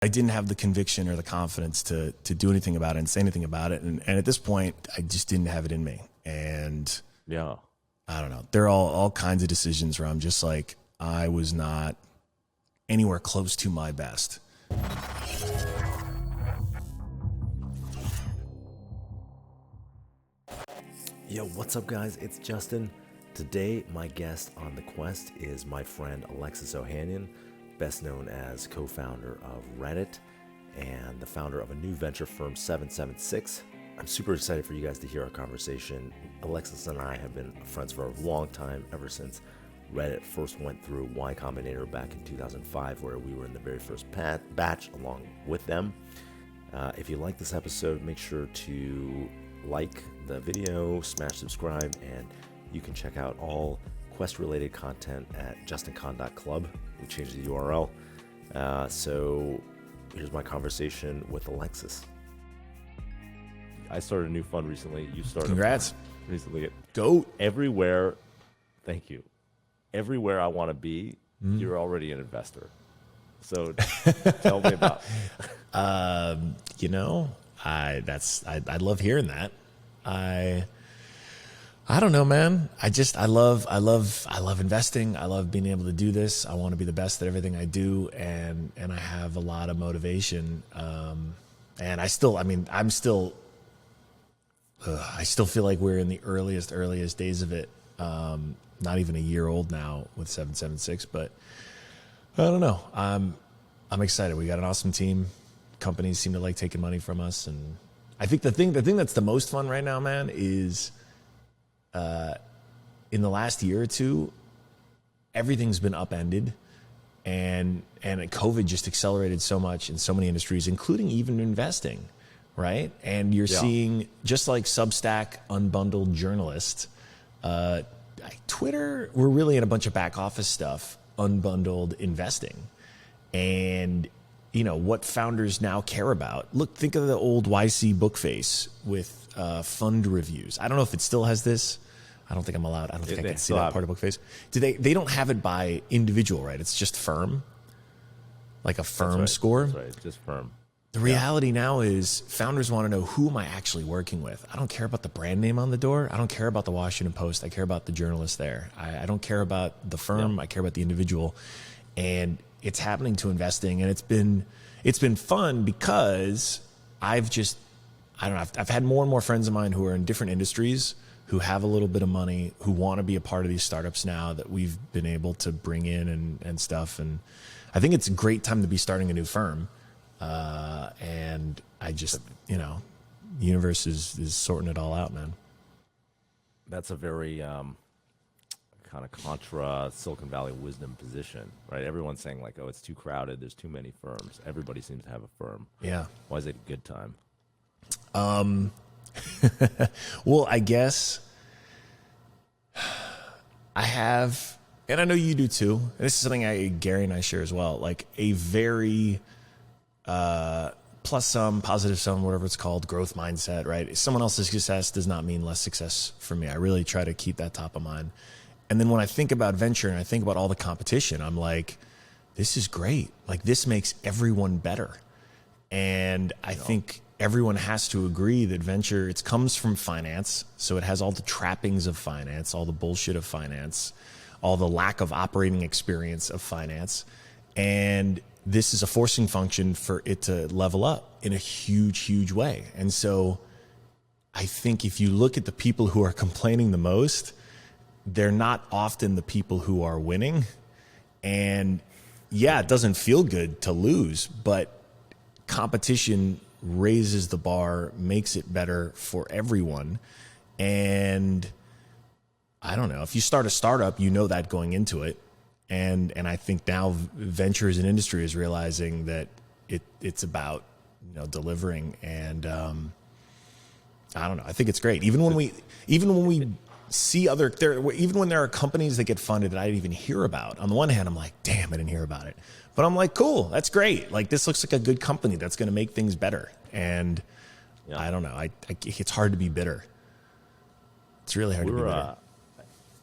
I didn't have the conviction or the confidence to do anything about it and say anything about it. And at this point, I just didn't have it in me. And Yeah. I don't know. There are all kinds of decisions where I'm just like, I was not anywhere close to my best. Yo, what's up, guys? It's Justin. Today, my guest on the quest is my friend Alexis Ohanian, best known as co-founder of Reddit and the founder of a new venture firm, 776. I'm super excited for you guys to hear our conversation. Alexis and I have been friends for a long time, ever since Reddit first went through Y-Combinator back in 2005, where we were in the very first batch along with them. If you like this episode, make sure to like the video, smash subscribe, and you can check out all quest-related content at justincon.club. We changed the URL. So here's my conversation with Alexis. I started a new fund recently. You started Congrats. A fund recently. Go. Everywhere, thank you. Everywhere I want to be, you're already an investor. So tell me about it. I love hearing that. I don't know, man. I love investing. I love being able to do this. I want to be the best at everything I do, and I have a lot of motivation. And I still feel like we're in the earliest days of it. Not even a year old now with 776, but I don't know. I'm excited. We got an awesome team. Companies seem to like taking money from us, and I think the thing that's the most fun right now, man, is in the last year or two, everything's been upended, and COVID just accelerated so much in so many industries, including even investing, right? And you're seeing, just like Substack unbundled journalists, Twitter, we're really in a bunch of back office stuff, unbundled investing. And you know what founders now care about. Look, think of the old YC Bookface with fund reviews. I don't know if it still has this. I don't think I'm allowed. I don't think I can see that part of Bookface. They don't have it by individual, right? It's just firm, like a firm score. That's right. It's just firm. The reality now is founders want to know, who am I actually working with? I don't care about the brand name on the door. I don't care about the Washington Post. I care about the journalist there. I don't care about the firm. I care about the individual. And it's happening to investing, and it's been fun because I've had more and more friends of mine who are in different industries, who have a little bit of money, who want to be a part of these startups now that we've been able to bring in and stuff. And I think it's a great time to be starting a new firm. And I just, the universe is sorting it all out, man. That's a very kind of contra Silicon Valley wisdom position, right? Everyone's saying like, oh, it's too crowded. There's too many firms. Everybody seems to have a firm. Yeah. Why is it a good time? Well, I guess I have, and I know you do too, and this is something Gary and I share as well, like a very plus some, positive some, whatever it's called, growth mindset, right? Someone else's success does not mean less success for me. I really try to keep that top of mind. And then when I think about venture and I think about all the competition, I'm like, this is great. Like, this makes everyone better. And I think everyone has to agree that venture, it comes from finance. So it has all the trappings of finance, all the bullshit of finance, all the lack of operating experience of finance. And this is a forcing function for it to level up in a huge, huge way. And so I think if you look at the people who are complaining the most, they're not often the people who are winning. And yeah, it doesn't feel good to lose, but competition raises the bar, makes it better for everyone. And I don't know, if you start a startup, you know that going into it. And I think now venture as an industry is realizing that it's about, delivering. And I don't know, I think it's great. Even when we see even when there are companies that get funded that I didn't even hear about, on the one hand, I'm like, damn, I didn't hear about it. But I'm like, cool, that's great. Like, this looks like a good company that's going to make things better. And I don't know, it's hard to be bitter. It's really hard to be bitter.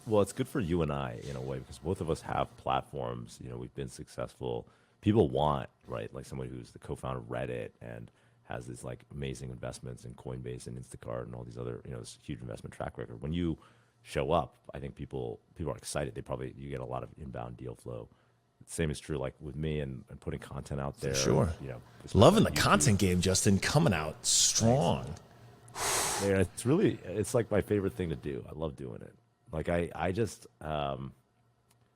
Well, it's good for you and I in a way, because both of us have platforms. We've been successful. people want, right, like somebody who's the co-founder of Reddit and has these like amazing investments in Coinbase and Instacart and all these other, this huge investment track record. When you show up, I think people are excited. You get a lot of inbound deal flow. Same is true like with me and putting content out there. Sure. Loving the content game, Justin, coming out strong. Yeah, it's like my favorite thing to do. I love doing it. Like I just,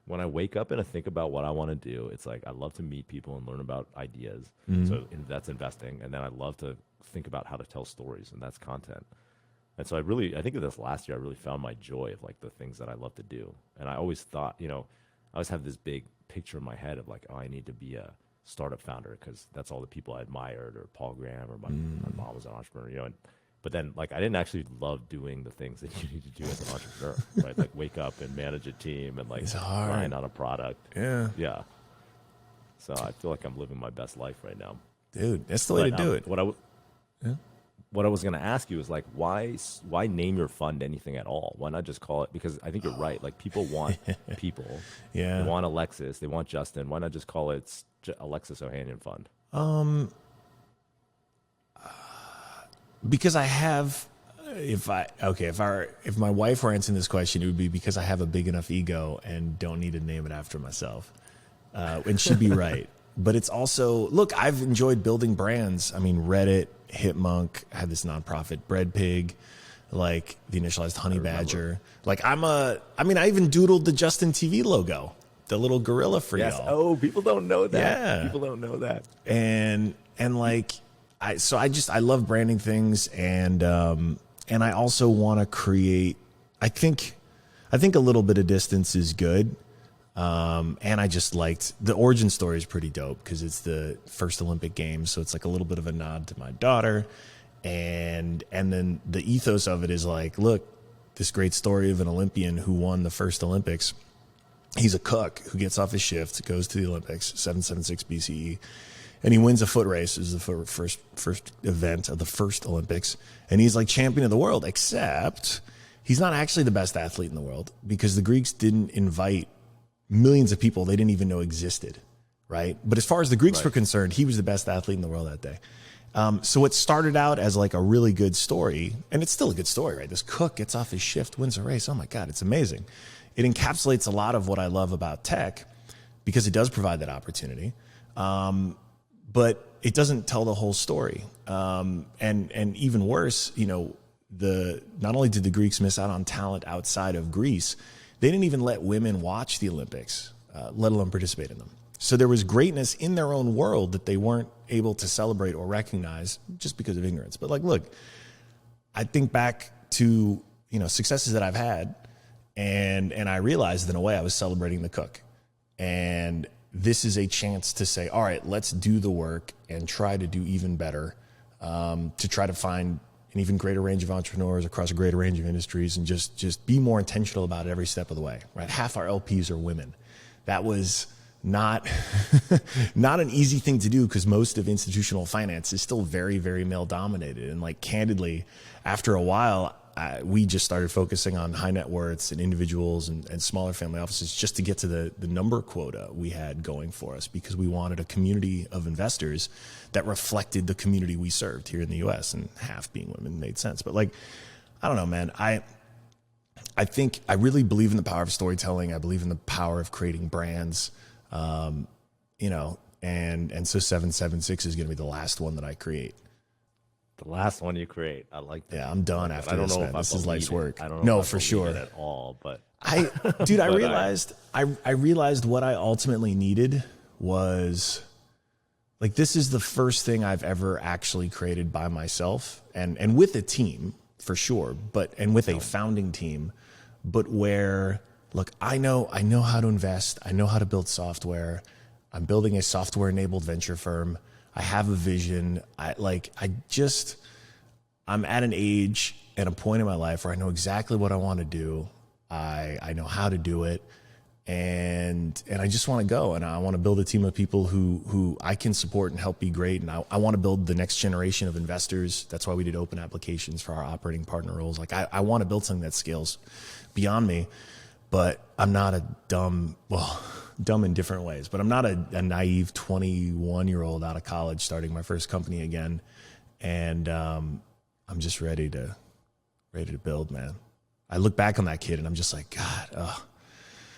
when I wake up and I think about what I want to do, it's like I love to meet people and learn about ideas. So that's investing. And then I love to think about how to tell stories, and that's content. And so I think of this last year, I really found my joy of like the things that I love to do. And I always thought, I always have this big picture in my head of like, oh, I need to be a startup founder because that's all the people I admired, or Paul Graham, or my mom was an entrepreneur, But then, like, I didn't actually love doing the things that you need to do as an entrepreneur, right? Like, wake up and manage a team and, like, grind on a product. Yeah. So I feel like I'm living my best life right now. Dude, that's the way to do it. What I was going to ask you is, like, why name your fund anything at all? Why not just call it? Because I think you're right. Like, people want people. They want Alexis. They want Justin. Why not just call it Alexis Ohanian Fund? Because I have, if my wife were answering this question, it would be because I have a big enough ego and don't need to name it after myself. And she'd be right. But it's also, look, I've enjoyed building brands. I mean, Reddit, Hipmunk, I had this nonprofit, Bread Pig, like the initialized Honey Badger. Like I even doodled the Justin TV logo, the little gorilla for y'all. Oh, people don't know that. Yeah. People don't know that. And like, I love branding things, and I also want to create. I think a little bit of distance is good, and I just liked the origin story is pretty dope because it's the first Olympic Games, so it's like a little bit of a nod to my daughter, and then the ethos of it is like, look, this great story of an Olympian who won the first Olympics. He's a cook who gets off his shift, goes to the Olympics, 776 BCE. And he wins a foot race. This is the first event of the first Olympics. And he's like champion of the world, except he's not actually the best athlete in the world because the Greeks didn't invite millions of people they didn't even know existed, right? But as far as the Greeks were concerned, he was the best athlete in the world that day. So it started out as like a really good story, and it's still a good story, right? This cook gets off his shift, wins a race. Oh my God, it's amazing. It encapsulates a lot of what I love about tech because it does provide that opportunity. But it doesn't tell the whole story. And even worse, not only did the Greeks miss out on talent outside of Greece, they didn't even let women watch the Olympics, let alone participate in them. So there was greatness in their own world that they weren't able to celebrate or recognize just because of ignorance. But like, look, I think back to, successes that I've had, and I realized in a way I was celebrating the cook. And this is a chance to say, all right, let's do the work and try to do even better, to try to find an even greater range of entrepreneurs across a greater range of industries and just be more intentional about it every step of the way, right? Half our LPs are women. That was not an easy thing to do because most of institutional finance is still very, very male dominated. And like candidly, after a while, we just started focusing on high net worths and individuals and smaller family offices just to get to the number quota we had going for us because we wanted a community of investors that reflected the community we served here in the US, and half being women made sense. But like, I don't know, man, I think I really believe in the power of storytelling. I believe in the power of creating brands, and so 776 is going to be the last one that I create. The last one you create. I like that. Yeah, I'm done after this, man. This is life's work. I don't know if for sure. it at all, but I realized what I ultimately needed was like, this is the first thing I've ever actually created by myself and with a team for sure, and with a founding team, but where, look, I know how to invest. I know how to build software. I'm building a software enabled venture firm. I have a vision. I'm at an age and a point in my life where I know exactly what I want to do. I know how to do it. And I just want to go, and I want to build a team of people who I can support and help be great. And I want to build the next generation of investors. That's why we did open applications for our operating partner roles. Like I want to build something that scales beyond me. but I'm not a dumb in different ways, but I'm not a naive 21-year-old out of college starting my first company again. And I'm just ready to build, man. I look back on that kid and I'm just like, God,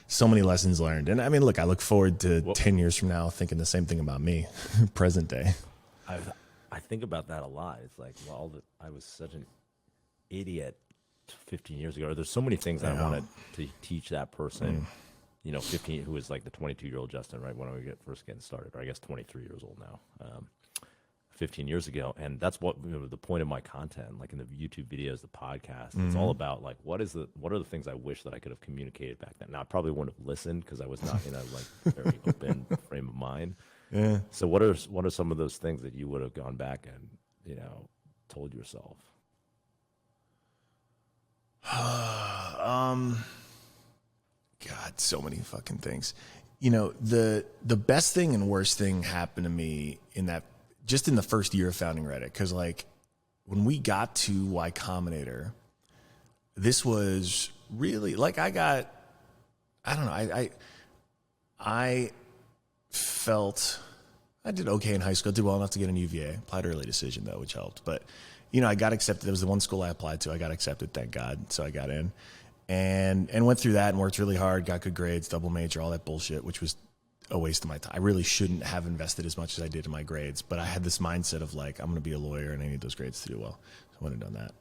so many lessons learned. And I mean, look, I look forward to 10 years from now thinking the same thing about me, present day. I think about that a lot. It's like, well, I was such an idiot 15 years ago. There's so many things I wanted to teach that person, 15, who was like the 22-year-old Justin, right, when I first getting started, or I guess 23 years old now, 15 years ago. And that's what the point of my content, like in the YouTube videos, the podcast, it's all about like, what are the things I wish that I could have communicated back then? Now, I probably wouldn't have listened because I was not in a like very open frame of mind. Yeah. So what are some of those things that you would have gone back and, told yourself? God, so many fucking things. The best thing and worst thing happened to me just in the first year of founding Reddit. Cause like when we got to Y-Combinator, this was really like, I felt I did okay in high school. I did well enough to get an UVA. Applied early decision though, which helped. But I got accepted. It was the one school I applied to. I got accepted, thank God. So I got in and went through that and worked really hard, got good grades, double major, all that bullshit, which was a waste of my time. I really shouldn't have invested as much as I did in my grades, but I had this mindset of like, I'm going to be a lawyer and I need those grades to do well. So I went and done that.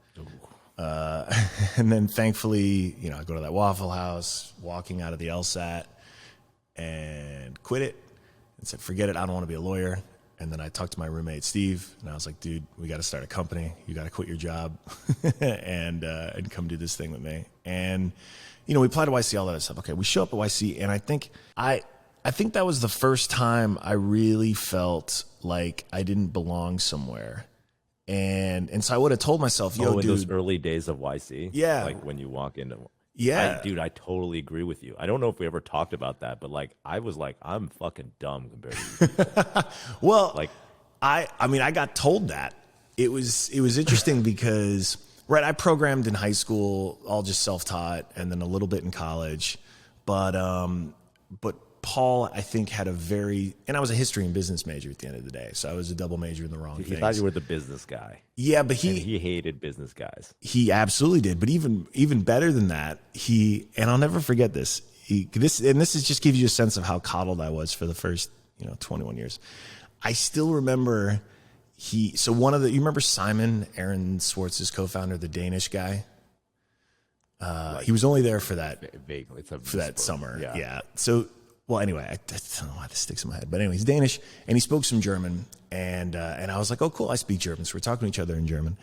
And then thankfully, I go to that Waffle House, walking out of the LSAT and quit it and said, forget it. I don't want to be a lawyer. And then I talked to my roommate, Steve, and I was like, dude, we got to start a company. You got to quit your job and come do this thing with me. And, we applied to YC, all that stuff. Okay, we show up at YC, and I think that was the first time I really felt like I didn't belong somewhere. And so I would have told myself, yo, dude. Those early days of YC? Yeah. Like when you walk into... Yeah. I totally agree with you. I don't know if we ever talked about that, but like, I was like, I'm fucking dumb compared to you. Well, like, I got told that. It was interesting because, right, I programmed in high school, all just self-taught, and then a little bit in college. But Paul, I think, had and I was a history and business major at the end of the day, so I was a double major in the wrong things. He thought you were the business guy. Yeah, but he hated business guys. He absolutely did. But even better than that, and I'll never forget this. This just gives you a sense of how coddled I was for the first 21 years. I still remember you remember Simon, Aaron Swartz's co-founder, the Danish guy. He was only there for that vaguely for that summer. Yeah. So. Well, anyway, I don't know why this sticks in my head, but anyway, he's Danish and he spoke some German, and I was like, oh, cool, I speak German, so we're talking to each other in German,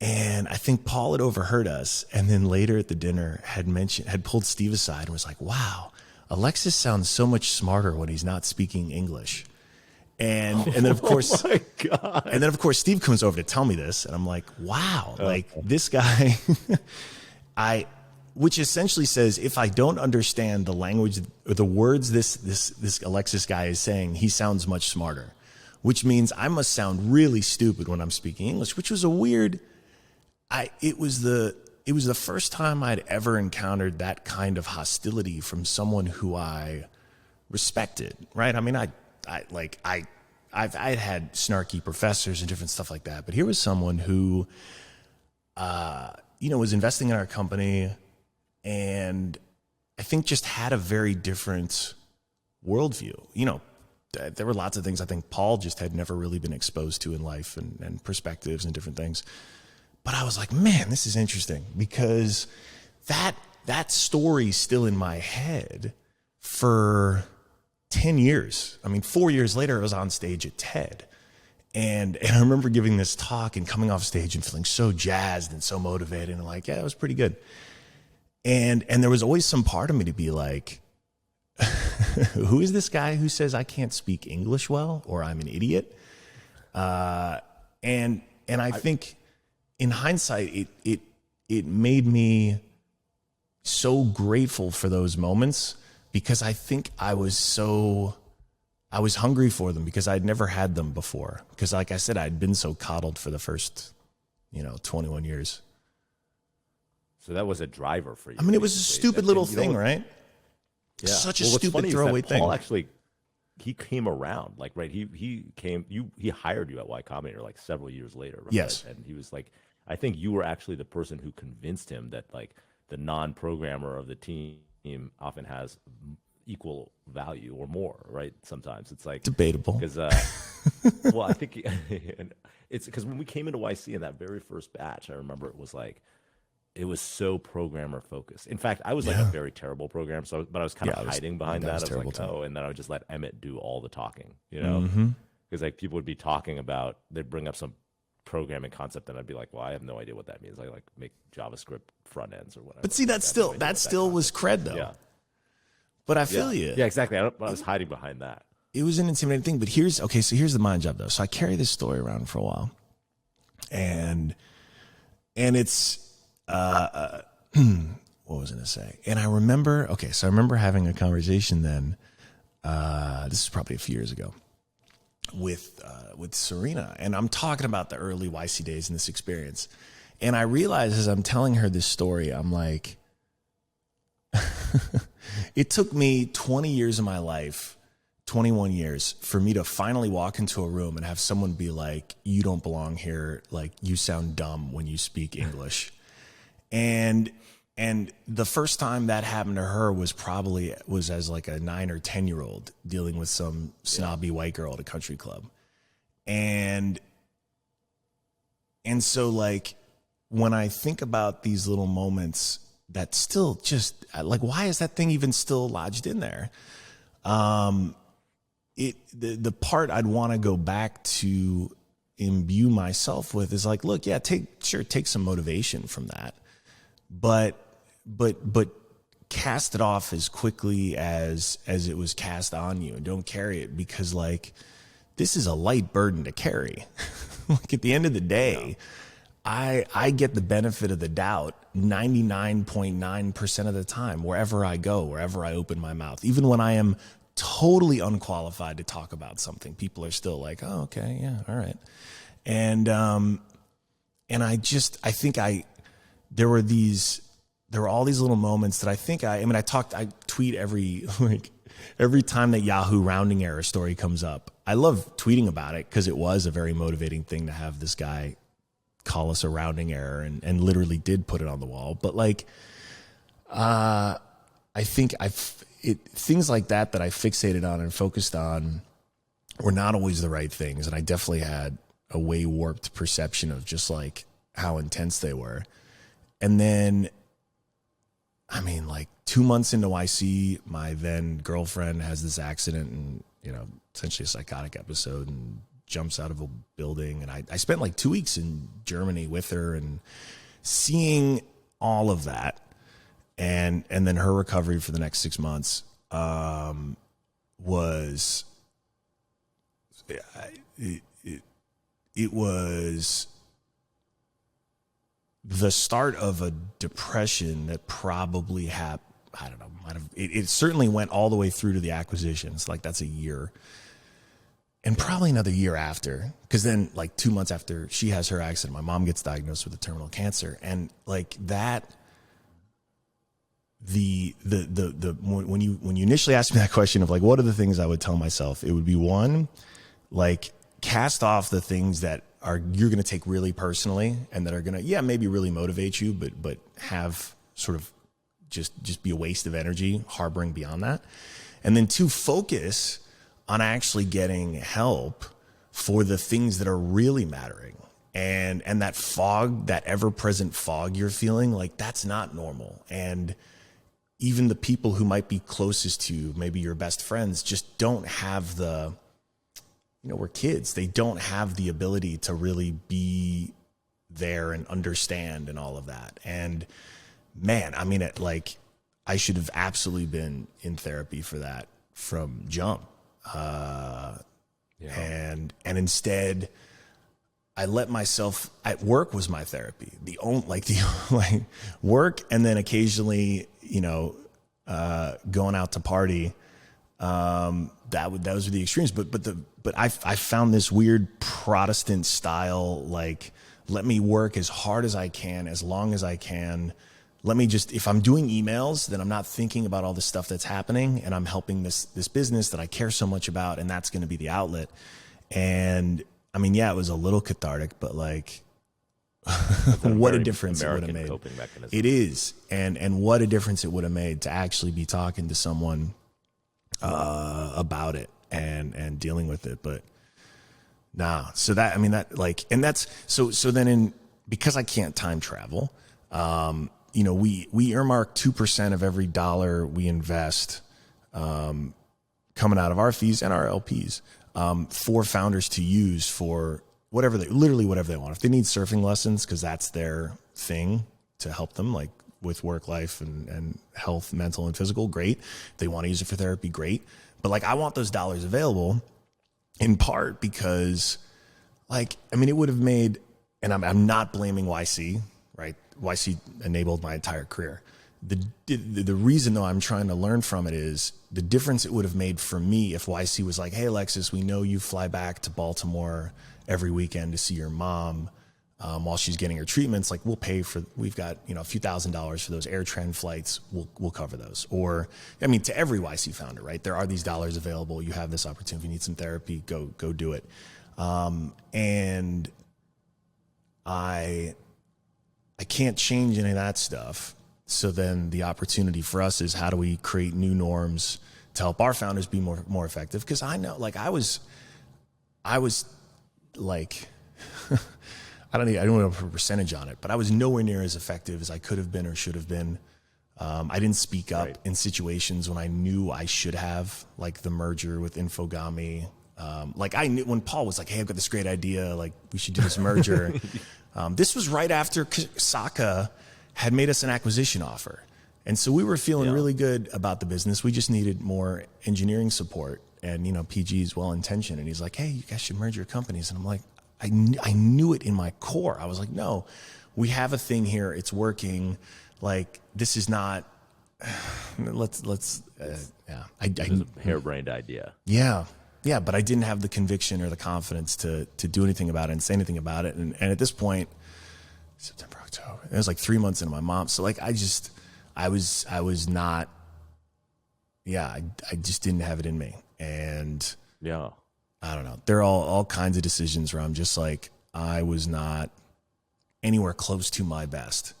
and I think Paul had overheard us, and then later at the dinner had pulled Steve aside and was like, wow, Alexis sounds so much smarter when he's not speaking English, and then of course, oh my God. And then of course Steve comes over to tell me this, and I'm like, wow, like this guy, which essentially says, if I don't understand the language or the words this Alexis guy is saying, he sounds much smarter, which means I must sound really stupid when I'm speaking English, which was a weird. It was the first time I'd ever encountered that kind of hostility from someone who I respected. Right? I mean, I'd had snarky professors and different stuff like that, but here was someone who, was investing in our company. And I think just had a very different worldview. There were lots of things I think Paul just had never really been exposed to in life and perspectives and different things. But I was like, man, this is interesting because that story's still in my head for 10 years. I mean, 4 years later, I was on stage at TED. And I remember giving this talk and coming off stage and feeling so jazzed and so motivated and like, yeah, it was pretty good. And there was always some part of me to be like, who is this guy who says I can't speak English well or I'm an idiot? And I think in hindsight, it made me so grateful for those moments because I think I was hungry for them because I'd never had them before. Because like I said, I'd been so coddled for the first, 21 years. So that was a driver for you. I mean, it was a stupid little thing, right? Yeah. Such a what's stupid funny throwaway is that thing. Paul actually, he came around, like, right. He hired you at Y-Combinator like several years later. Right? Yes. And he was like, I think you were actually the person who convinced him that like the non-programmer of the team often has equal value or more, right? Sometimes it's like Debatable. because, well, I think it's because when we came into YC in that very first batch, I remember it was like, it was so programmer focused. In fact, I was like a very terrible programmer, but I was kind of hiding behind that. I was like, oh, and then I would just let Emmett do all the talking, you know? Because like people would be talking about, they'd bring up some programming concept, and I'd be like, well, I have no idea what that means. I like make JavaScript front ends or whatever. But see, that still was cred though. Yeah. But I feel you. Yeah, exactly. I was hiding behind that. It was an intimidating thing. But here's the mind job though. So I carry this story around for a while, and it's. What was I going to say? And I remember having a conversation then, this is probably a few years ago, with Serena. And I'm talking about the early YC days and this experience. And I realized as I'm telling her this story, I'm like, it took me 20 years of my life, 21 years, for me to finally walk into a room and have someone be like, you don't belong here. Like, you sound dumb when you speak English. And the first time that happened to her was as like a 9 or 10-year-old dealing with some snobby white girl at a country club. And so like, when I think about these little moments that still just like, why is that thing even still lodged in there? The part I'd want to go back to imbue myself with is like, look, yeah, take some motivation from that. But cast it off as quickly as it was cast on you, and don't carry it, because like, this is a light burden to carry. Like, at the end of the day, I get the benefit of the doubt 99.9% of the time, wherever I go, wherever I open my mouth. Even when I am totally unqualified to talk about something, people are still like, oh, okay, yeah, all right. And I think there were all these little moments that I tweet every time that Yahoo rounding error story comes up. I love tweeting about it because it was a very motivating thing to have this guy call us a rounding error and literally did put it on the wall. But like, I think things like that I fixated on and focused on were not always the right things. And I definitely had a way warped perception of just like how intense they were. And then, I mean, like 2 months into YC, my then girlfriend has this accident and, essentially a psychotic episode, and jumps out of a building. And I spent like 2 weeks in Germany with her, and seeing all of that and then her recovery for the next 6 months was, it was the start of a depression that probably it certainly went all the way through to the acquisitions. Like, that's a year. And probably another year after, because then like 2 months after she has her accident, my mom gets diagnosed with a terminal cancer. And like that, when you initially asked me that question of like, what are the things I would tell myself? It would be, one, like, cast off the things that you're going to take really personally and that are going to, maybe really motivate you, but have sort of just be a waste of energy harboring beyond that. And then 2, focus on actually getting help for the things that are really mattering. And that fog, that ever-present fog you're feeling, like, that's not normal. And even the people who might be closest to you, maybe your best friends, just don't have we're kids. They don't have the ability to really be there and understand and all of that. And man, I mean, I should have absolutely been in therapy for that from jump. And instead I let myself, at work was my therapy, work. And then occasionally, going out to party, those were the extremes, but I found this weird Protestant style, like, let me work as hard as I can, as long as I can, let me just, if I'm doing emails, then I'm not thinking about all the stuff that's happening, and I'm helping this business that I care so much about, and that's going to be the outlet. And I mean, yeah, it was a little cathartic, but like, what a difference it would have made. Coping mechanism. It is. And what a difference it would have made to actually be talking to someone about it and dealing with it. But nah, so that, I mean, that like, and that's, so then because I can't time travel, you know, we earmark 2% of every dollar we invest, coming out of our fees and our LPs, for founders to use for literally whatever they want. If they need surfing lessons, cause that's their thing to help them, like with work life and health, mental and physical, great. If they want to use it for therapy, great. But like, I want those dollars available in part because like, I mean, it would have made, and I'm not blaming YC, right? YC enabled my entire career. The reason though I'm trying to learn from it is the difference it would have made for me if YC was like, hey, Alexis, we know you fly back to Baltimore every weekend to see your mom while she's getting her treatments. Like, we'll pay for, we've got, you know, a few $1,000s for those AirTran flights. We'll cover those. Or, I mean, to every YC founder, right? There are these dollars available. You have this opportunity. If you need some therapy, go do it. And I can't change any of that stuff. So then the opportunity for us is, how do we create new norms to help our founders be more effective? Because I know, like, I was like, I don't know a percentage on it, but I was nowhere near as effective as I could have been or should have been. I didn't speak up in situations when I knew I should have, like the merger with Infogami. Like, I knew when Paul was like, hey, I've got this great idea, like we should do this merger. This was right after Saka had made us an acquisition offer. And so we were feeling really good about the business. We just needed more engineering support. And, you know, PG is well-intentioned. And he's like, hey, you guys should merge your companies. And I'm like, I knew it in my core. I was like, no, we have a thing here. It's working. Like, this is not, let's yeah. It was a harebrained idea. Yeah. Yeah. But I didn't have the conviction or the confidence to do anything about it and say anything about it. And at this point, September, October, it was like 3 months into my mom. So like, I was not, I just didn't have it in me. And yeah, I don't know. There are all kinds of decisions where I'm just like, I was not anywhere close to my best.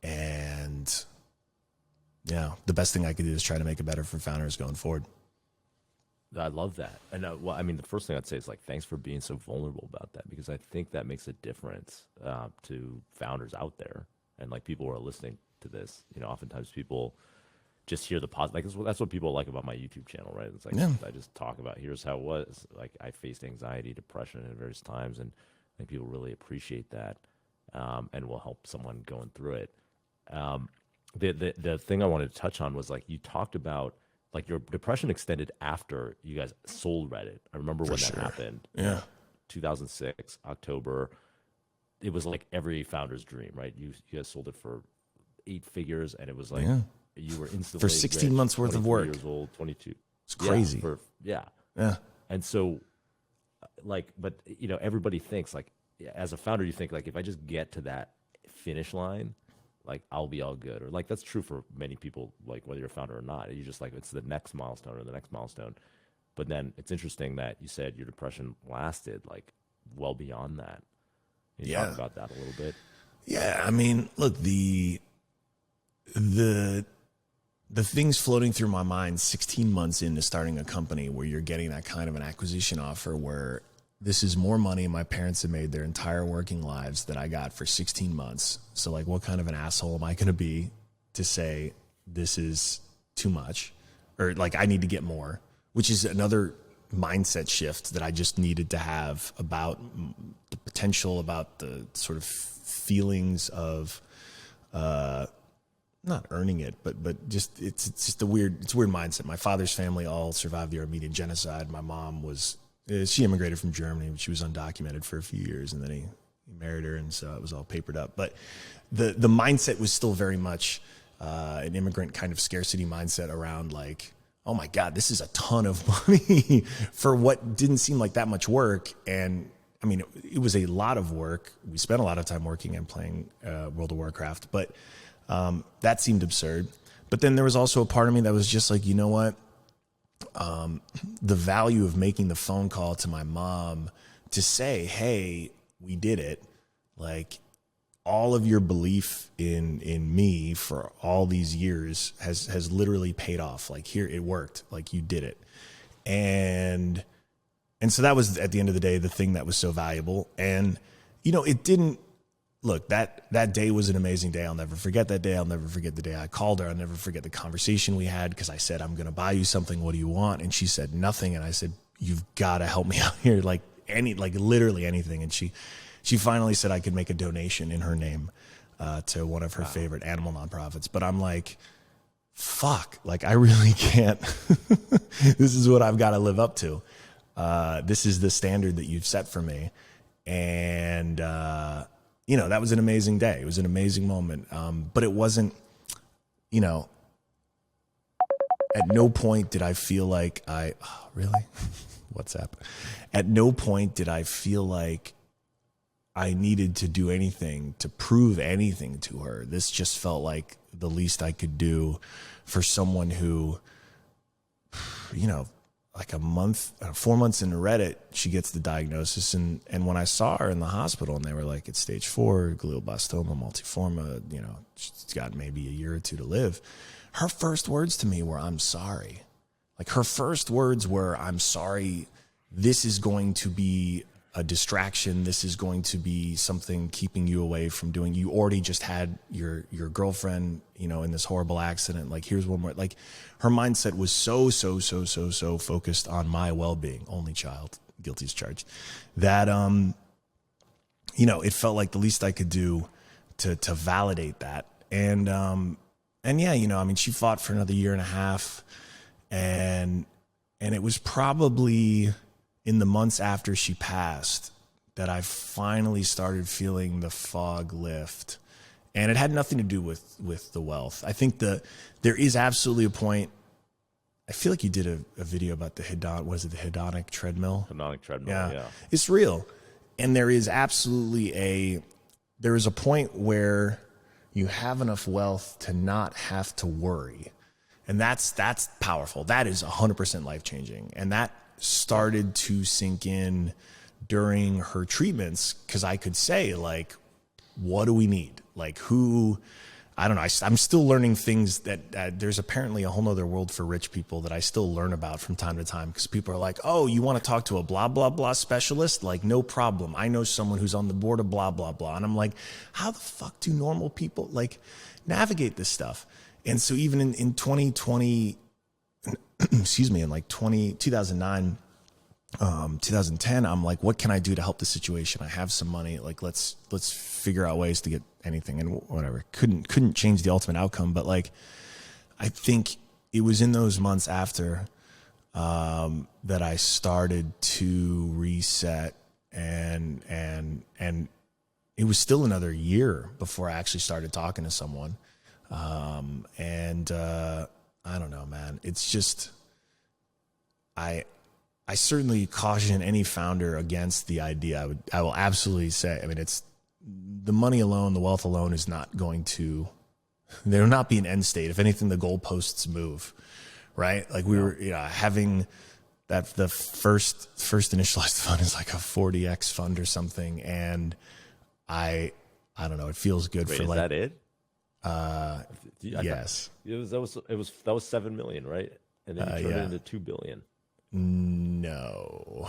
And yeah, the best thing I could do is try to make it better for founders going forward. I love that. And well, I mean, the first thing I'd say is like, thanks for being so vulnerable about that, because I think that makes a difference to founders out there. And like, people who are listening to this, you know, oftentimes people just hear the positive. Like, that's what people like about my YouTube channel, right? It's like, I just talk about, here's how it was. Like, I faced anxiety, depression at various times, and I think people really appreciate that, and will help someone going through it. The thing I wanted to touch on was, like, you talked about, like, your depression extended after you guys sold Reddit. I remember when that happened. Yeah. 2006, October. It was like every founder's dream, right? You guys sold it for 8 figures, and it was like, you were instantly for 16 months worth of work. Years old, 22. It's crazy. Yeah. And so, like, but you know, everybody thinks, like, as a founder, you think, like, if I just get to that finish line, like, I'll be all good. Or like, that's true for many people, like, whether you're a founder or not. You just like, it's the next milestone or the next milestone. But then it's interesting that you said your depression lasted like well beyond that. Can you talk about that a little bit? Yeah. I mean, look, the things floating through my mind 16 months into starting a company where you're getting that kind of an acquisition offer where this is more money my parents have made their entire working lives that I got for 16 months. So like, what kind of an asshole am I going to be to say this is too much, or like, I need to get more, which is another mindset shift that I just needed to have about the potential, about the sort of feelings of, not earning it, but just, it's just a weird mindset. My father's family all survived the Armenian genocide. My mom she immigrated from Germany, but she was undocumented for a few years, and then he married her, and so it was all papered up. But the mindset was still very much an immigrant kind of scarcity mindset around, like, oh my God, this is a ton of money for what didn't seem like that much work. And I mean, it was a lot of work. We spent a lot of time working and playing World of Warcraft, but That seemed absurd. But then there was also a part of me that was just like, you know what? The value of making the phone call to my mom to say, hey, we did it. Like, all of your belief in me for all these years has literally paid off. Like, here, it worked. Like, you did it. And so that was, at the end of the day, the thing that was so valuable. And, it didn't, look, that day was an amazing day. I'll never forget that day. I'll never forget the day I called her. I'll never forget the conversation we had, because I said, I'm going to buy you something. What do you want? And she said nothing. And I said, you've got to help me out here. Like literally anything. And she finally said I could make a donation in her name to one of her favorite animal nonprofits. But I'm like, fuck, like, I really can't. This is what I've got to live up to. This is the standard that you've set for me. And, that was an amazing day. It was an amazing moment. But it wasn't, at no point did I feel like really? What's up? At no point did I feel like I needed to do anything to prove anything to her. This just felt like the least I could do for someone who, like 4 months into Reddit, she gets the diagnosis. And when I saw her in the hospital and they were like, it's stage 4, glioblastoma multiforme, she's got maybe a year or two to live. Her first words to me were, I'm sorry. Like, her first words were, I'm sorry. This is going to be a distraction. This is going to be something keeping you away from doing. You already just had your girlfriend, in this horrible accident. Like, here's one more. Like, her mindset was so focused on my well-being. Only child, guilty as charged. That it felt like the least I could do to validate that. And yeah, she fought for another year and a half, and it was probably in the months after she passed that I finally started feeling the fog lift. And it had nothing to do with the wealth. I think there is absolutely a point. I feel like you did a video about the hedonic treadmill? Hedonic treadmill, yeah. It's real. And there is absolutely there is a point where you have enough wealth to not have to worry. And that's powerful. That is 100% life-changing. And that started to sink in during her treatments, because I could say, like, what do we need? Like, I don't know. I'm still learning things that there's apparently a whole nother world for rich people that I still learn about from time to time, because people are like, oh, you want to talk to a blah, blah, blah specialist? Like, no problem. I know someone who's on the board of blah, blah, blah. And I'm like, how the fuck do normal people like navigate this stuff? And so even in 2020, excuse me, in like 2009, 2010, I'm like, what can I do to help the situation? I have some money. Like, let's figure out ways to get anything, and whatever. Couldn't change the ultimate outcome. But like, I think it was in those months after, that I started to reset, and it was still another year before I actually started talking to someone. I don't know, man. It's just, I certainly caution any founder against the idea. I will absolutely say, it's the money alone, the wealth alone is not going to, there will not be an end state. If anything, the goalposts move, right? Like we were, having that, the first initialized fund is like a 40x fund or something. And I don't know, it feels good. Wait, for is like, that it? Yes. That was 7 million, right? And then you turned it into 2 billion. No.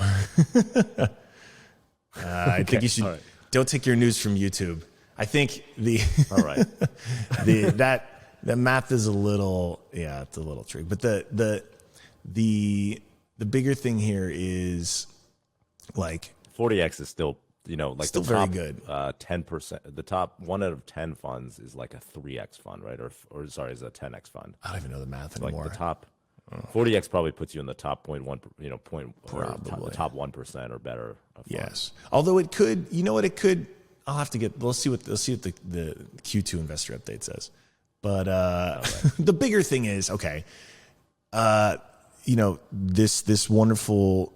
I think you should don't take your news from YouTube. I think all right. the math is a little, it's a little tricky. But the bigger thing here is like 40x is still, like still the top, very good. 10%. The top 1 out of 10 funds is like a 3x fund, right? Or sorry, is a 10x fund. I don't even know the math anymore. Like the top 40x probably puts you in the top 0.1, Probably. the top 1% or better. Yes. Although it could, it could. I'll have to get. Let's see what the Q2 investor update says. But the bigger thing is, okay. This wonderful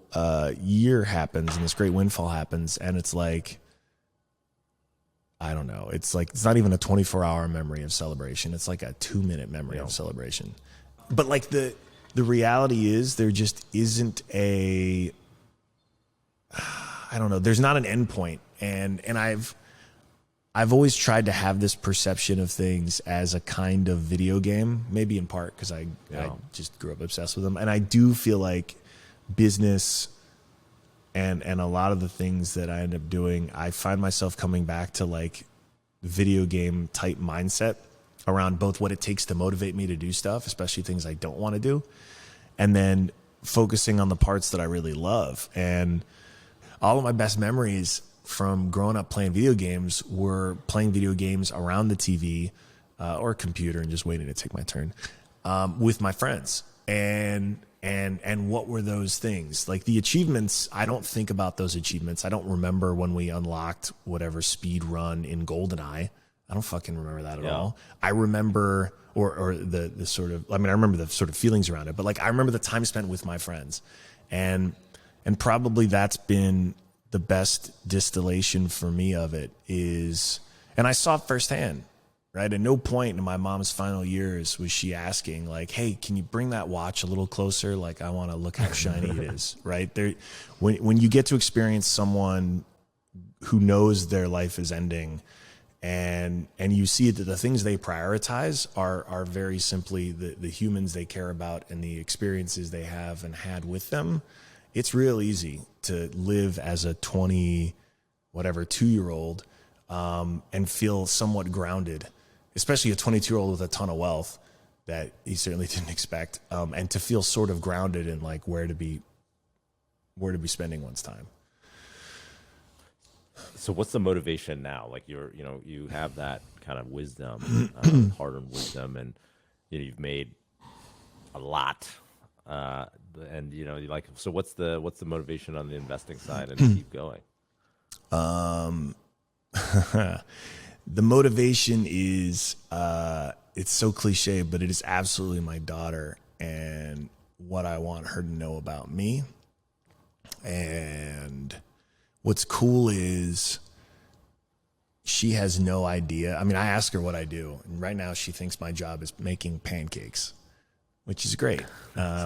year happens and this great windfall happens, and it's like, I don't know. It's like, it's not even a 24-hour memory of celebration. It's like a 2-minute memory of celebration. But like the reality is there just isn't I don't know. There's not an end point. And I've always tried to have this perception of things as a kind of video game, maybe in part because I just grew up obsessed with them. And I do feel like business and a lot of the things that I end up doing, I find myself coming back to like video game type mindset around both what it takes to motivate me to do stuff, especially things I don't want to do, and then focusing on the parts that I really love. And all of my best memories from growing up playing video games were playing video games around the TV or computer and just waiting to take my turn with my friends. And what were those things? Like the achievements, I don't think about those achievements. I don't remember when we unlocked whatever speed run in GoldenEye. I don't fucking remember that at all. I remember, or the sort of, I mean, I remember the sort of feelings around it, but like I remember the time spent with my friends. And probably that's been the best distillation for me of it is, and I saw it firsthand. Right? At no point in my mom's final years was she asking like, hey, can you bring that watch a little closer? Like, I want to look how shiny it is. Right there. When you get to experience someone who knows their life is ending and you see that the things they prioritize are very simply the humans they care about and the experiences they have and had with them, it's real easy to live as a 2-year-old and feel somewhat grounded, especially a 22-year-old with a ton of wealth that he certainly didn't expect, and to feel sort of grounded in like where to be spending one's time. So what's the motivation now? Like you have that kind of wisdom, hard-earned wisdom, and you've made a lot, and so what's the motivation on the investing side and to keep going? The motivation is, it's so cliche, but it is absolutely my daughter and what I want her to know about me. And what's cool is she has no idea. I mean, I ask her what I do. And right now she thinks my job is making pancakes, which is great,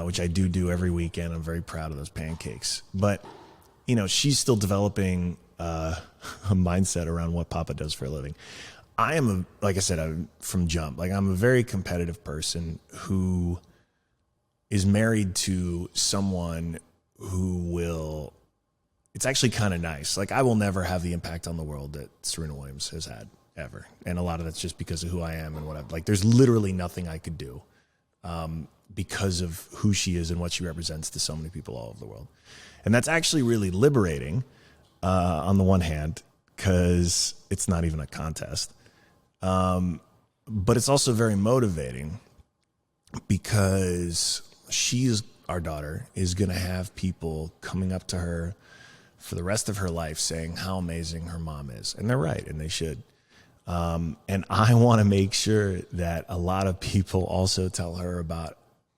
which I do every weekend. I'm very proud of those pancakes. But, she's still developing a mindset around what Papa does for a living. Like I said, I'm from jump. Like I'm a very competitive person who is married to someone who it's actually kind of nice. Like I will never have the impact on the world that Serena Williams has had ever. And a lot of that's just because of who I am and what like, there's literally nothing I could do because of who she is and what she represents to so many people all over the world. And that's actually really liberating. On the one hand, because it's not even a contest. But it's also very motivating because our daughter is going to have people coming up to her for the rest of her life saying how amazing her mom is. And they're right, and they should. And I want to make sure that a lot of people also tell her about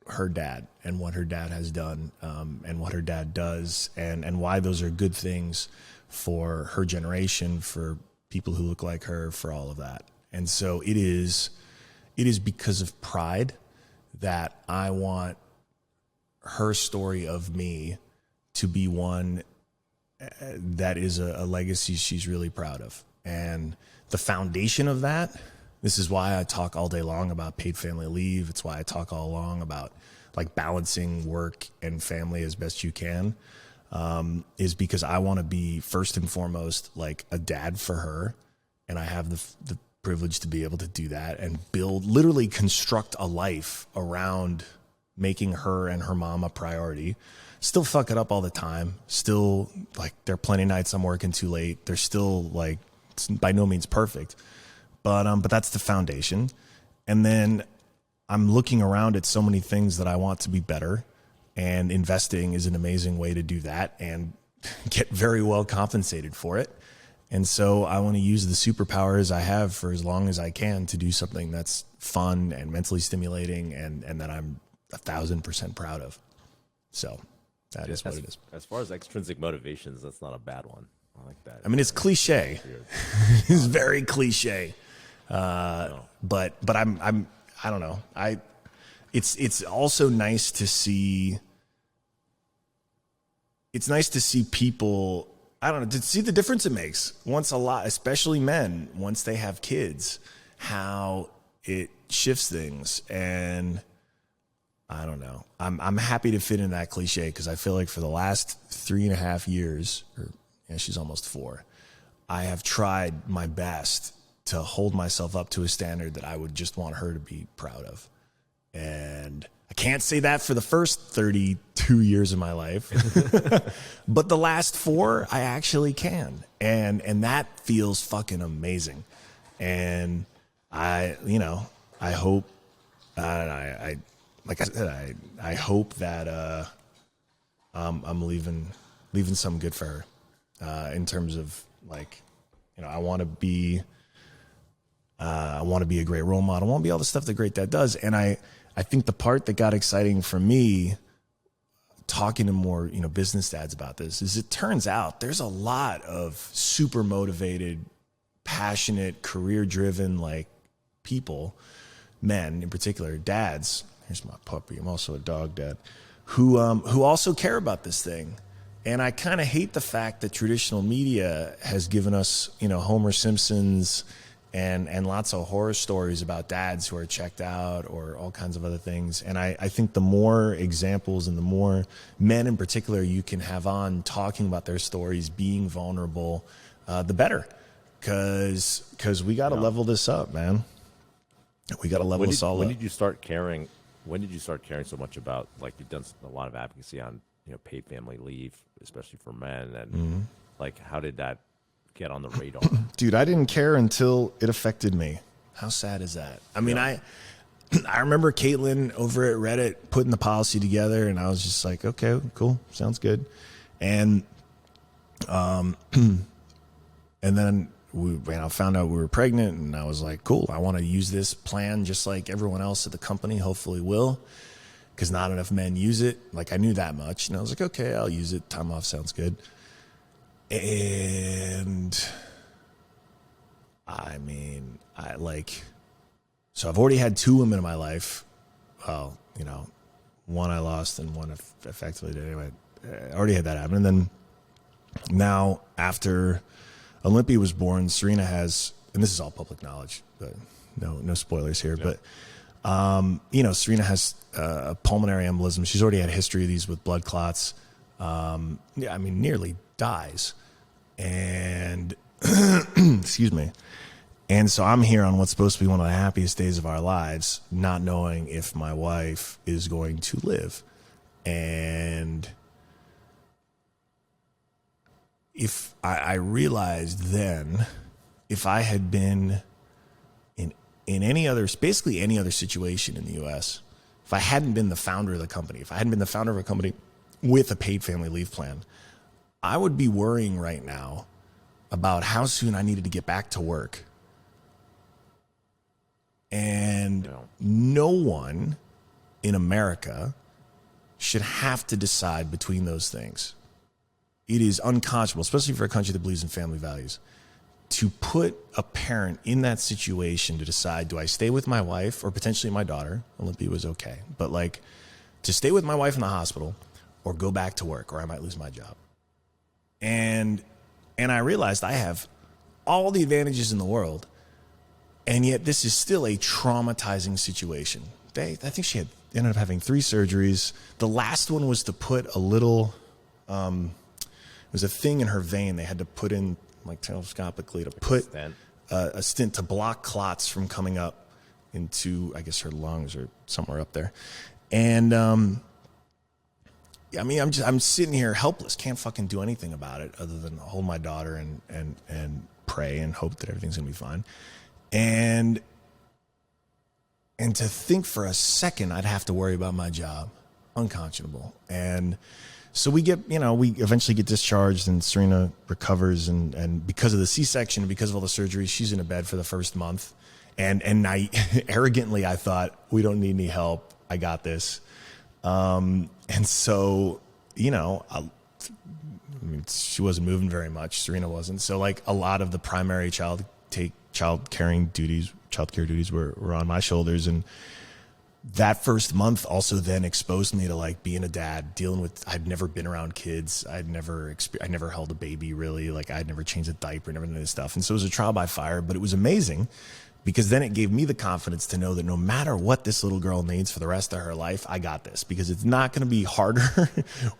her dad and what her dad has done, and what her dad does, and why those are good things for her generation, for people who look like her, for all of that. And so it is because of pride that I want her story of me to be one that is a legacy she's really proud of. And the foundation of that, this is why I talk all day long about paid family leave. It's why I talk all along about like balancing work and family as best you can. Is because I want to be first and foremost like a dad for her, and I have the privilege to be able to do that and literally construct a life around making her and her mom a priority. Still fuck it up all the time. Still, like, there are plenty of nights I'm working too late. They're still like, it's by no means perfect, but that's the foundation. And then I'm looking around at so many things that I want to be better. And investing is an amazing way to do that and get very well compensated for it. And so I want to use the superpowers I have for as long as I can to do something that's fun and mentally stimulating and that I'm 1,000% proud of. So that is what it is. As far as extrinsic motivations, that's not a bad one. I like that. I mean, it's cliche. It's very cliche. But I don't know. It's also nice to see. It's nice to see people, I don't know, to see the difference it makes once a lot, especially men, once they have kids, how it shifts things. And I don't know. I'm happy to fit in that cliche because I feel like for the last 3.5 years, or yeah, she's almost 4, I have tried my best to hold myself up to a standard that I would just want her to be proud of. And I can't say that for the first 32 years of my life, but the last 4, I actually can. And that feels fucking amazing. And I hope, like I said, I hope that I'm leaving something good for her in terms of like, I want to be a great role model. I want to be all the stuff that great dad does. And I think the part that got exciting for me talking to more, business dads about this is it turns out there's a lot of super motivated, passionate, career-driven, like people, men in particular, dads. Here's my puppy. I'm also a dog dad who also care about this thing. And I kind of hate the fact that traditional media has given us, Homer Simpson's and lots of horror stories about dads who are checked out or all kinds of other things. And I think the more examples and the more men in particular you can have on talking about their stories, being vulnerable, the better. Because we got to level this up, man. We got to level this all up. When did you start caring so much about, like, you've done a lot of advocacy on, paid family leave, especially for men. And like, how did that get on the radar? Dude, I didn't care until it affected me. How sad is that? I mean, I remember Caitlin over at Reddit putting the policy together, and I was just like, okay, cool, sounds good. And and then we found out we were pregnant, and I was like, cool, I want to use this plan just like everyone else at the company hopefully will, because not enough men use it. Like, I knew that much, and I was like, okay, I'll use it. Time off sounds good. And I mean, so I've already had 2 women in my life. Well, one I lost and one effectively did. Anyway, I already had that happen. And then now after Olympia was born, Serena has, and this is all public knowledge, but no spoilers here, but Serena has a pulmonary embolism. She's already had a history of these with blood clots. Nearly dies. And excuse me. And so I'm here on what's supposed to be one of the happiest days of our lives, not knowing if my wife is going to live. And if I realized then, if I had been in any other, basically any other situation in the U.S., if I hadn't been the founder of the company, if I hadn't been the founder of a company with a paid family leave plan, I would be worrying right now about how soon I needed to get back to work. And no one in America should have to decide between those things. It is unconscionable, especially for a country that believes in family values, to put a parent in that situation to decide, do I stay with my wife or potentially my daughter? Olympia was okay. But like, to stay with my wife in the hospital or go back to work, or I might lose my job. And I realized I have all the advantages in the world, and yet this is still a traumatizing situation. I think she ended up having 3 surgeries. The last one was to put a little, it was a thing in her vein they had to put in, like, telescopically, to put a stent to block clots from coming up into, I guess, her lungs or somewhere up there. And I'm sitting here helpless, can't fucking do anything about it other than hold my daughter and pray and hope that everything's gonna be fine. And to think for a second I'd have to worry about my job, unconscionable. And so we eventually get discharged, and Serena recovers, and because of the C-section and because of all the surgeries, she's in a bed for the first month. And I arrogantly, I thought, we don't need any help. I got this. And so, I mean, she wasn't moving very much. Serena wasn't. So like a lot of the primary childcare duties were on my shoulders. And that first month also then exposed me to like being a dad, dealing with, I'd never been around kids. I never held a baby really. Like I'd never changed a diaper, never done this stuff. And so it was a trial by fire, but it was amazing because then it gave me the confidence to know that no matter what this little girl needs for the rest of her life, I got this, because it's not going to be harder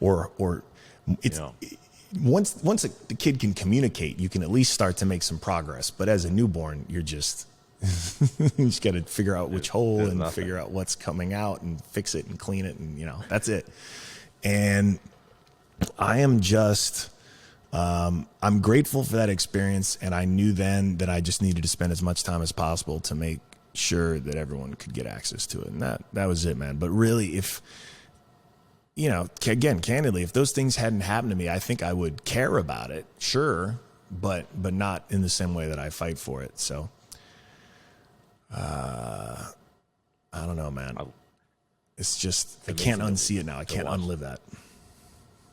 or it's, once the kid can communicate, you can at least start to make some progress. But as a newborn, you're just, you just got to figure out which hole and nothing. Figure out what's coming out and fix it and clean it. And, that's it. And I am just, I'm grateful for that experience. And I knew then that I just needed to spend as much time as possible to make sure that everyone could get access to it. And that was it, man. But really, if, again, candidly, if those things hadn't happened to me, I think I would care about it. Sure. But not in the same way that I fight for it. So, I don't know, man. It's just, I can't unsee it now. I can't unlive that.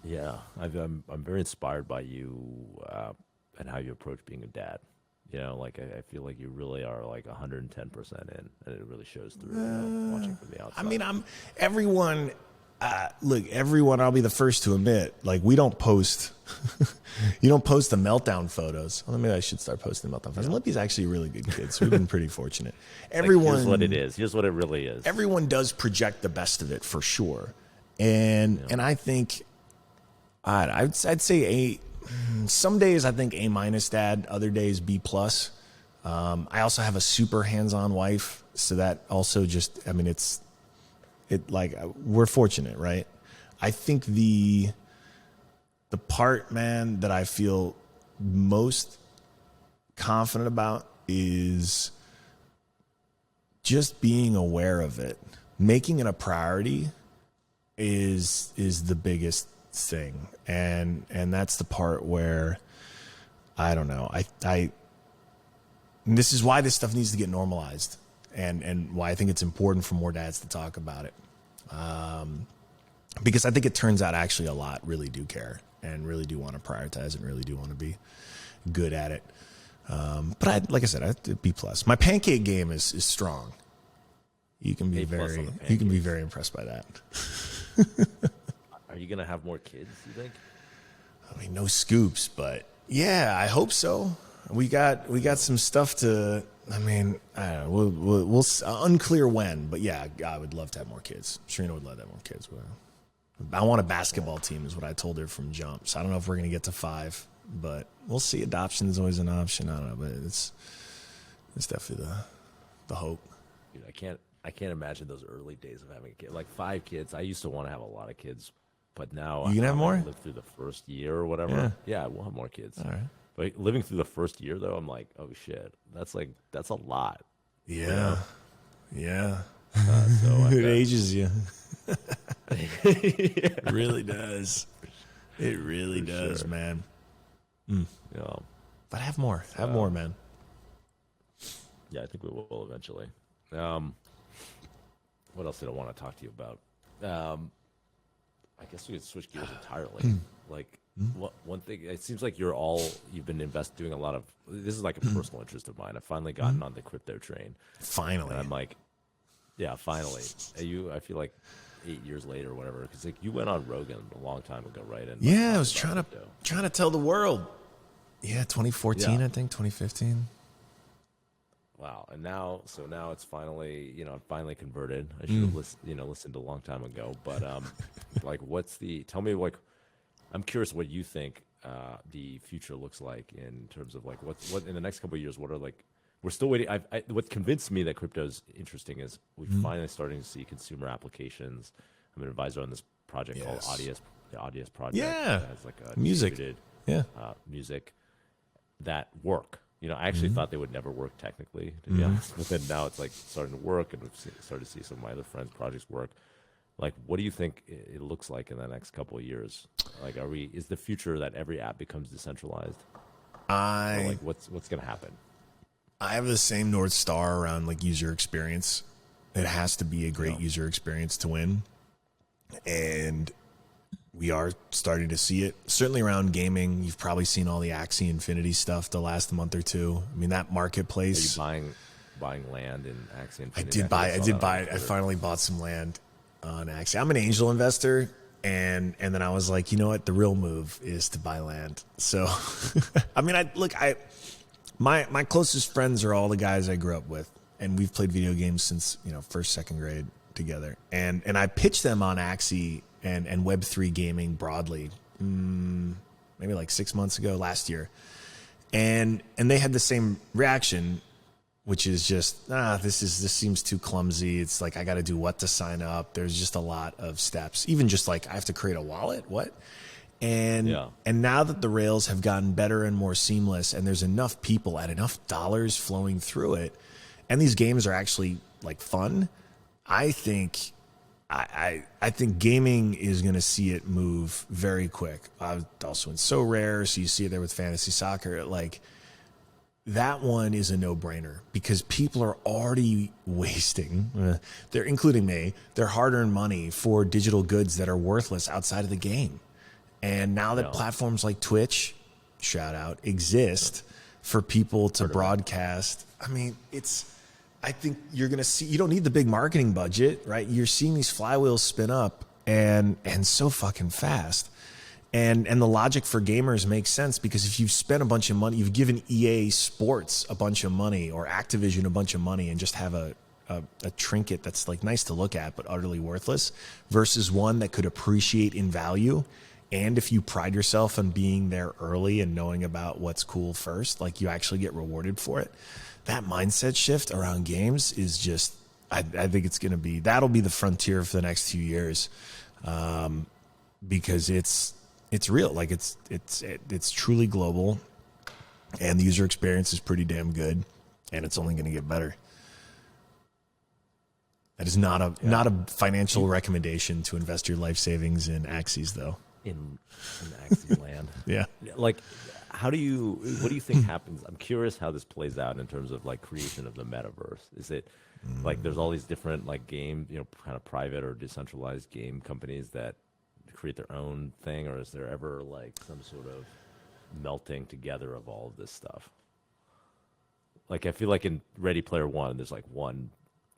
Yeah. I'm very inspired by you, and how you approach being a dad. I feel like you really are like 110% in, and it really shows through watching from the outside. I mean, everyone, I'll be the first to admit, like, we don't post, you don't post the meltdown photos. Well, maybe I should start posting the meltdown photos. Lippy's actually a really good kid, so we've been pretty fortunate. Everyone, here's what it is. Here's what it really is. Everyone does project the best of it for sure. And I think, I'd say some days I think A- dad, other days B+. I also have a super hands-on wife, so that also just, I mean, we're fortunate, right? I think the part, man, that I feel most confident about is just being aware of it. Making it a priority is the biggest thing. And that's the part where, I don't know, and this is why this stuff needs to get normalized. And why I think it's important for more dads to talk about it. Because I think it turns out actually a lot really do care and really do want to prioritize and really do want to be good at it. But like I said, B+. My pancake game is strong. You can be very impressed by that. Are you going to have more kids, you think? I mean, no scoops, but yeah, I hope so. We got some stuff to, I mean, I don't know. We'll unclear when, but yeah, I would love to have more kids. Serena would love to have more kids. I want a basketball team is what I told her from jump. So I don't know if we're going to get to 5, but we'll see. Adoption is always an option. I don't know, but it's definitely the hope. Dude, I can't imagine those early days of having a kid. Like 5 kids. I used to want to have a lot of kids, but now you can have more. Live through the first year or whatever. Yeah, we'll have more kids. All right. But living through the first year, though, I'm like, oh shit, that's a lot. Yeah, yeah. So it ages you. It really does. It really does, man. Yeah. But have more. Have more, man. Yeah, I think we will eventually. What else did I want to talk to you about? I guess we could switch gears entirely. One thing, it seems like you've been doing a lot of, this is like a personal interest of mine. I've finally gotten on the crypto train. Finally. And I'm like, yeah, finally. I feel like 8 years later or whatever, because like you went on Rogan a long time ago, right? And yeah, I was trying to tell the world. Yeah, 2014, I think, 2015. Wow. And now it's finally, I'm finally converted. I should have listened a long time ago. But tell me, like, I'm curious what you think the future looks like in terms of like what in the next couple of years, what are like, we're still waiting. What convinced me that crypto is interesting is we finally starting to see consumer applications. I'm an advisor on this project called Audius, the Audius project. Yeah. That has like a music. Music that work. I actually thought they would never work technically, to be honest. But then now it's like starting to work, and we've started to see some of my other friends' projects work. Like, what do you think it looks like in the next couple of years? Like, is the future that every app becomes decentralized? Or like, what's going to happen? I have the same North Star around like user experience. It has to be a great user experience to win. And we are starting to see it. Certainly around gaming, you've probably seen all the Axie Infinity stuff the last month or two. I mean, that marketplace. Are you buying land in Axie Infinity? I did buy. I finally bought some land on Axie. I'm an angel investor, and then I was like, you know what? The real move is to buy land. So, I mean, my closest friends are all the guys I grew up with, and we've played video games since first, second grade together. And I pitched them on Axie and Web3 gaming broadly, maybe like 6 months ago, last year, and they had the same reaction, which is just, this seems too clumsy. It's like, I got to do what to sign up. There's just a lot of steps. Even just like, I have to create a wallet. What? And now that the rails have gotten better and more seamless, and there's enough people and enough dollars flowing through it, and these games are actually like fun, I think gaming is going to see it move very quick. I was also in So Rare, so you see it there with fantasy soccer. Like, that one is a no-brainer because people are already wasting, they're including me, their hard-earned money for digital goods that are worthless outside of the game. And now that platforms like Twitch, shout out, exist for people to broadcast, I mean, I think you're going to see, you don't need the big marketing budget, right? You're seeing these flywheels spin up and so fucking fast. And the logic for gamers makes sense because if you've spent a bunch of money, you've given EA Sports a bunch of money or Activision a bunch of money and just have a trinket that's like nice to look at but utterly worthless versus one that could appreciate in value. And if you pride yourself on being there early and knowing about what's cool first, like you actually get rewarded for it. That mindset shift around games is just, I think it's going to be, that'll be the frontier for the next few years, because it's real. Like it's truly global, and the user experience is pretty damn good, and it's only going to get better. That is not a financial recommendation to invest your life savings in Axies, though. In Axie land. Yeah. Like, what do you think happens? I'm curious how this plays out in terms of like creation of the metaverse. Is it like there's all these different like game, kind of private or decentralized game companies that create their own thing, or is there ever like some sort of melting together of all of this stuff? Like, I feel like in Ready Player One, there's like one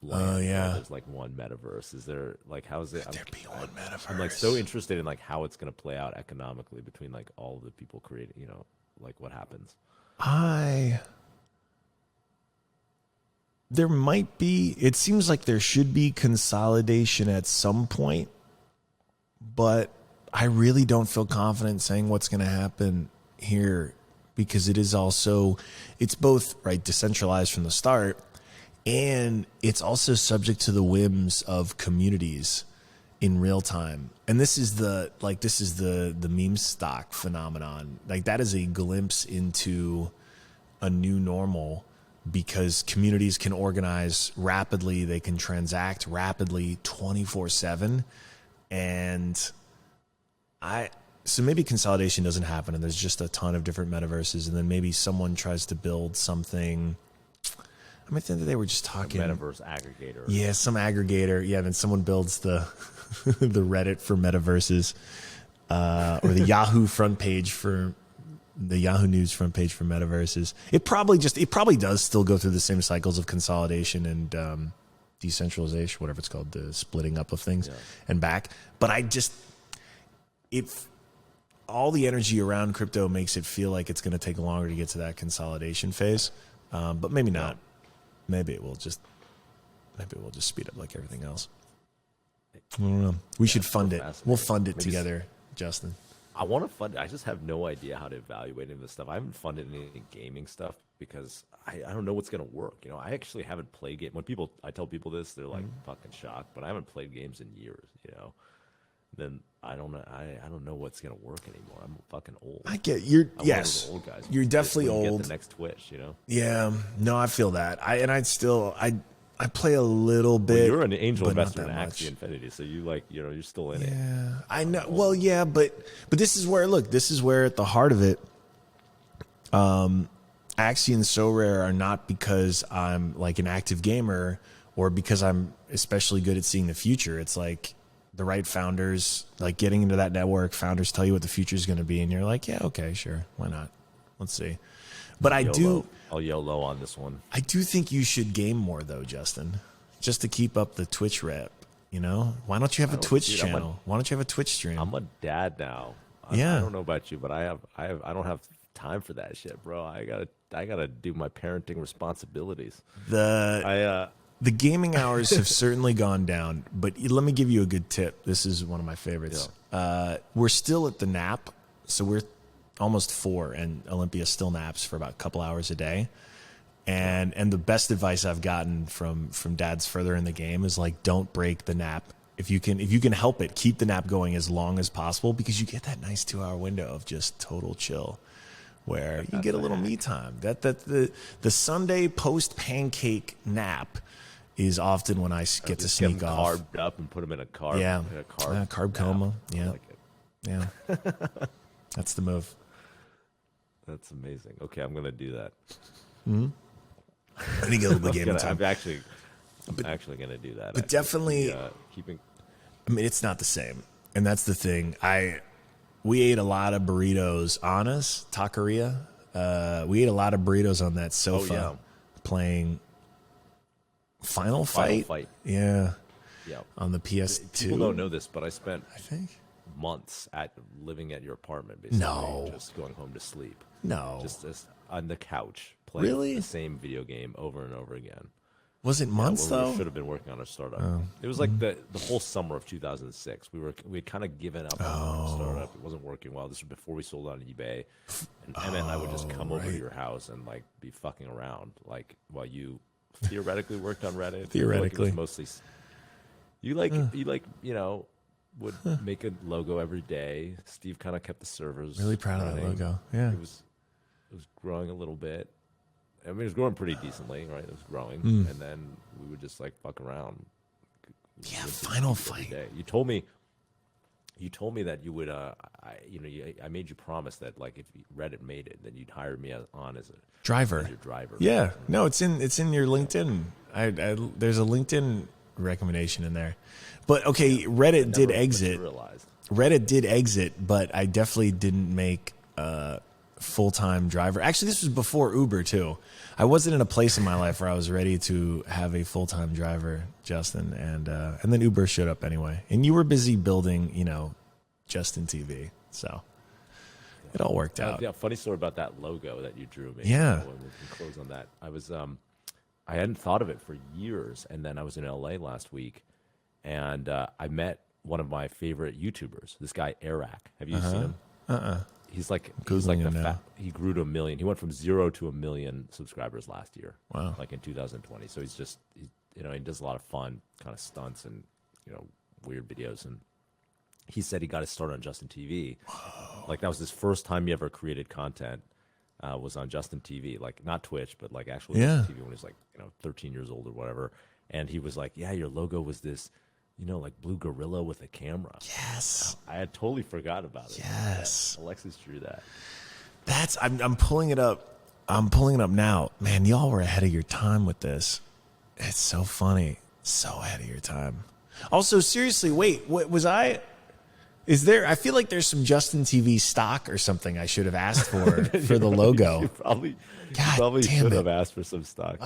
land, there's like one metaverse. Is there like, how is it? Could there be one metaverse? I'm like so interested in like how it's going to play out economically between like all of the people creating, like what happens. There might be, it seems like there should be consolidation at some point, but I really don't feel confident saying what's going to happen here because it is also, it's both right decentralized from the start, and it's also subject to the whims of communities in real time. And this is the meme stock phenomenon. Like, that is a glimpse into a new normal because communities can organize rapidly. They can transact rapidly 24/7. And so maybe consolidation doesn't happen and there's just a ton of different metaverses. And then maybe someone tries to build something. I mean, I think that they were just talking metaverse aggregator. Yeah, some aggregator. Yeah, then someone builds the the Reddit for metaverses, or the Yahoo front page for the Yahoo News front page for metaverses. It probably does still go through the same cycles of consolidation and decentralization, whatever it's called, the splitting up of things and back. But if all the energy around crypto makes it feel like it's going to take longer to get to that consolidation phase, but maybe not. Maybe it will just speed up like everything else. I don't know. We should fund it. We'll fund it together, Justin. I want to fund it. I just have no idea how to evaluate any of this stuff. I haven't funded any gaming stuff because I don't know what's going to work. I actually haven't played game. When I tell people this, they're like fucking shocked. But I haven't played games in years. Then I don't know. I don't know what's going to work anymore. I'm fucking old. I get I'm one of the old guys. You're definitely old. Get the next Twitch. Yeah. No, I feel that. I play a little bit. Well, you're an angel investor in Axie Infinity, so you're still in it. Yeah, I know. Well, yeah, but this is where at the heart of it, Axie and So Rare are not because I'm like an active gamer or because I'm especially good at seeing the future. It's like the right founders, like getting into that network, founders tell you what the future is going to be, and you're like, yeah, okay, sure, why not? Let's see. But I'll YOLO on this one. I do think you should game more though, Justin, just to keep up the Twitch rep. You know, why don't you have a Twitch channel? Why don't you have a Twitch stream? I'm a dad now. I don't know about you, but I don't have time for that shit, bro. I gotta do my parenting responsibilities. The gaming hours have certainly gone down, but let me give you a good tip. This is one of my favorites. Yeah. We're still at the nap, so we're almost 4, and Olympia still naps for about a couple hours a day. And the best advice I've gotten from dads further in the game is like, don't break the nap. If you can help it, keep the nap going as long as possible, because you get that nice 2-hour window of just total chill where you get a little me time. The Sunday post pancake nap is often when I get to sneak off. Carved up and put them in a carb. Yeah, in a carb, carb coma. Yeah, I like it. Yeah, that's the move. That's amazing. Okay, I'm gonna do that. Mm-hmm. I think it'll be game time. I'm actually gonna do that. But definitely keeping. I mean, it's not the same, and that's the thing. We ate a lot of burritos on us, taqueria. We ate a lot of burritos on that sofa, playing Final Fight. Yeah. On the PS2. People don't know this, but I think months living at your apartment, basically. No. Just going home to sleep. No. Just on the couch, playing really? the same video game over and over again. Was it months though? We should have been working on a startup. It was like the whole summer of 2006. We had kind of given up on the startup. It wasn't working well. This was before we sold on eBay. And Emma and I would just come over to your house and like be fucking around, like while you theoretically worked on Reddit. Theoretically, it was mostly you would make a logo every day. Steve kind of kept the servers. Really proud of that logo. Yeah, it was growing a little bit. I mean, it was growing pretty decently, right? It was growing, and then we would just like fuck around. Yeah, Final Fight. You told me that you would. I made you promise that like if Reddit made it, then you'd hire me on as a driver. As your driver. Yeah, no, it's in your LinkedIn. There's a LinkedIn recommendation in there. But okay, Reddit did exit. Reddit did exit, but I definitely didn't make full-time driver. Actually, this was before Uber too. I wasn't in a place in my life where I was ready to have a full-time driver, Justin, and then Uber showed up anyway. And you were busy building, Justin TV, so it all worked out. Yeah, funny story about that logo that you drew me. Yeah, when we can close on that. I hadn't thought of it for years, and then I was in LA last week, and I met one of my favorite YouTubers. This guy Eric. Have you seen him? He's like he grew to 1 million. He went from 0 to 1 million subscribers last year. Wow. Like in 2020. So he does a lot of fun kind of stunts and weird videos. And he said he got his start on Justin TV. Whoa. Like that was his first time he ever created content. Was on Justin TV, like not Twitch, but like actual Justin TV when he was like 13 years old or whatever. And he was like, "Yeah, your logo was this." Like blue gorilla with a camera. Yes. I had totally forgot about it. Yes. Yeah, Alexis drew that. I'm pulling it up. I'm pulling it up now. Man, y'all were ahead of your time with this. It's so funny. So ahead of your time. Also, seriously, wait, I feel like there's some Justin TV stock or something I should have asked for the logo. You probably should have asked for some stock.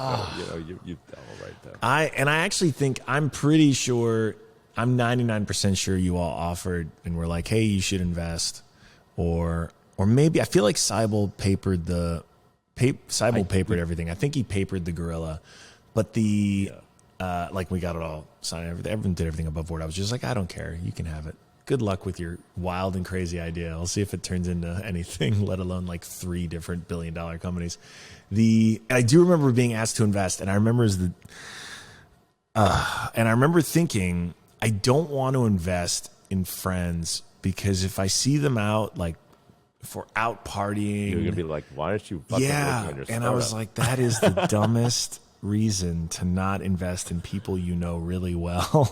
You right there. I actually think I'm pretty sure. I'm 99% sure you all offered and were like, "Hey, you should invest," or maybe I feel like Seibel papered papered everything. I think he papered the gorilla, but we got it all signed. Everyone did everything above board. I was just like, I don't care. You can have it. Good luck with your wild and crazy idea. I'll see if it turns into anything, let alone like 3 different billion-dollar companies. I do remember being asked to invest, and I remember thinking, I don't want to invest in friends because if I see them out, like if we're out partying, you're gonna be like, why aren't you fucking working on your startup? And I was like, that is the dumbest reason to not invest in people you know really well.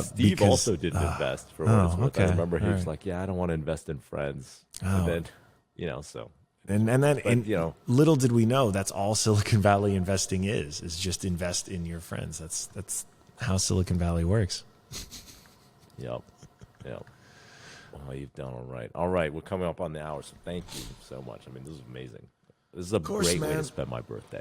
Steve also didn't invest for what it's worth. Okay. I remember he was like, yeah, I don't want to invest in friends. And then, so. And little did we know that's all Silicon Valley investing is just invest in your friends. That's how Silicon Valley works. Yep. Yep. Oh, you've done all right. All right, we're coming up on the hour, so thank you so much. I mean, this is amazing. This is a course, great way man. to spend my birthday.